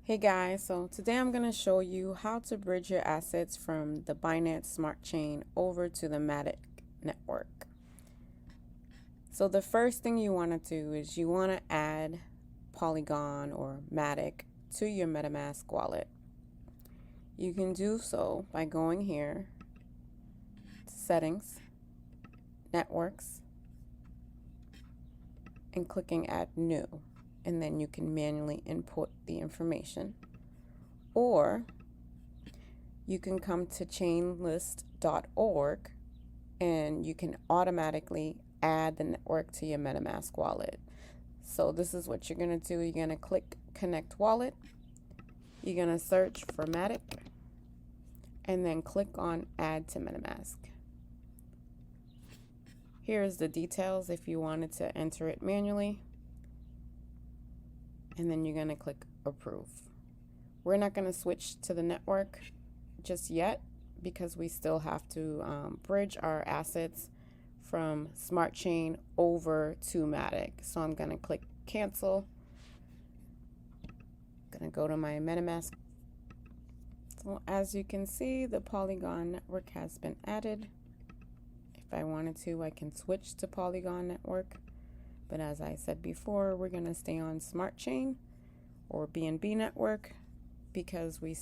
Hey guys, so today I'm going to show you how to bridge your assets from the Binance Smart Chain over to the Matic network. So the first thing you want to do is you want to add Polygon or Matic to your MetaMask wallet. You can do so by going here to Settings, Networks, and clicking Add New, and then you can manually input the information. Or you can come to chainlist.org and you can automatically add the network to your MetaMask wallet. So this is what you're going to do. You're going to click Connect Wallet. You're going to search for Matic and then click on Add to MetaMask. Here's the details if you wanted to enter it manually. And then you're going to click Approve. We're not going to switch to the network just yet because we still have to bridge our assets from Smart Chain over to Matic. So I'm going to click Cancel. I'm going to go to my MetaMask. So as you can see, the Polygon network has been added. If I wanted to, I can switch to Polygon network. But as I said before, we're going to stay on Smart Chain or BNB network because I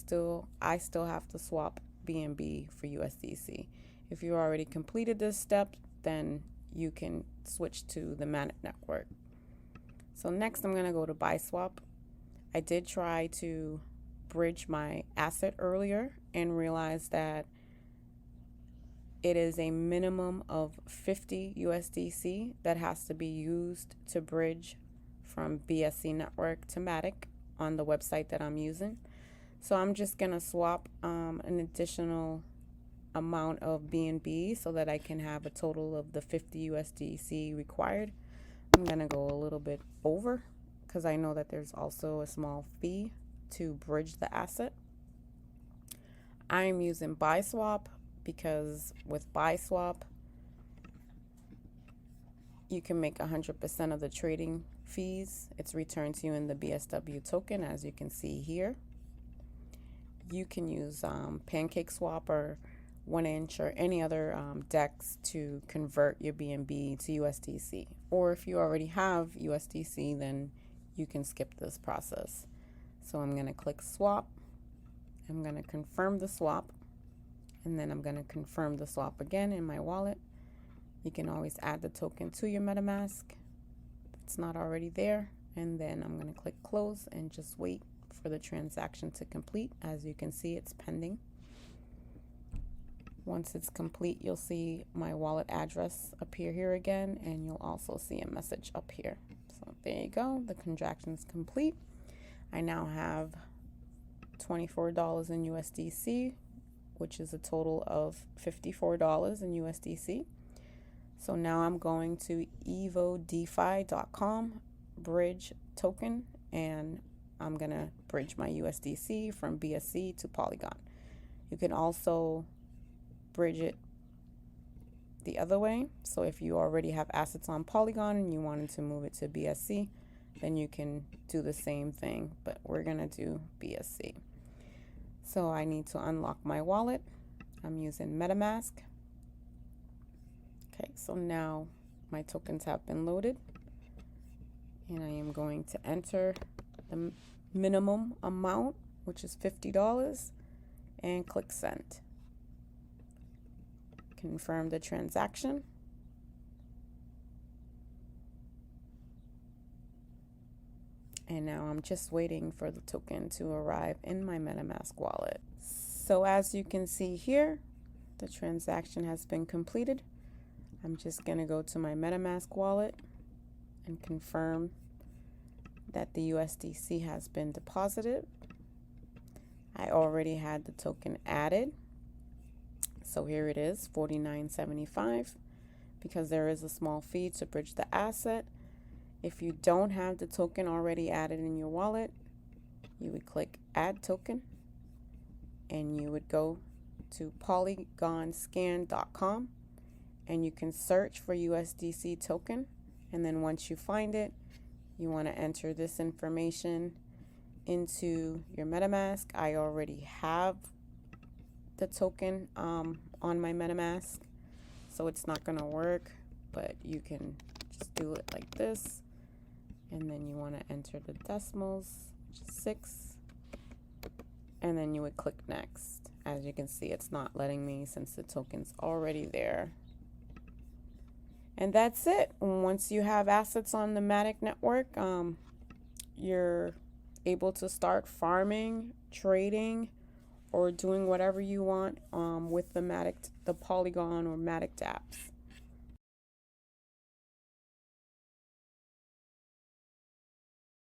still have to swap BNB for USDC. If you already completed this step, then you can switch to the Matic network. So next I'm going to go to Biswap. I did try to bridge my asset earlier and realized that it is a minimum of 50 USDC that has to be used to bridge from BSC network to Matic on the website that I'm using. So I'm just going to swap an additional amount of BNB so that I can have a total of the 50 USDC required. I'm going to go a little bit over because I know that there's also a small fee to bridge the asset. I'm using Biswap because with Biswap you can make 100% of the trading fees. It's returned to you in the BSW token, as you can see here. You can use PancakeSwap or 1inch or any other DEX to convert your BNB to USDC. Or if you already have USDC, then you can skip this process. So I'm going to click Swap. I'm going to confirm the swap. And then I'm going to confirm the swap again in my wallet. You can always add the token to your MetaMask. It's not already there. And then I'm going to click Close and just wait for the transaction to complete. As you can see, it's pending. Once it's complete, you'll see my wallet address appear here again, and you'll also see a message up here. So there you go. The transaction is complete. I now have $24 in USDC, which is a total of $54 in USDC. So now I'm going to EvoDefi.com, bridge token, and I'm going to bridge my USDC from BSC to Polygon. You can also bridge it the other way. So if you already have assets on Polygon and you wanted to move it to BSC, then you can do the same thing, but we're going to do BSC. So I need to unlock my wallet. I'm using MetaMask. Okay, so now my tokens have been loaded, and I am going to enter the minimum amount, which is $50, and click Send. Confirm the transaction. And now I'm just waiting for the token to arrive in my MetaMask wallet. So as you can see here, the transaction has been completed. I'm just going to go to my MetaMask wallet and confirm that the USDC has been deposited. I already had the token added. So here it is, $49.75, because there is a small fee to bridge the asset. If you don't have the token already added in your wallet, you would click Add Token, and you would go to polygonscan.com, and you can search for USDC token. And then once you find it, you want to enter this information into your MetaMask. I already have the token on my MetaMask, so it's not gonna work, but you can just do it like this, and then you want to enter the decimals, which is 6, and then you would click next. As you can see, it's not letting me since the token's already there. And that's it. Once you have assets on the Matic network, you're able to start farming, trading, or doing whatever you want with the Polygon or Matic apps.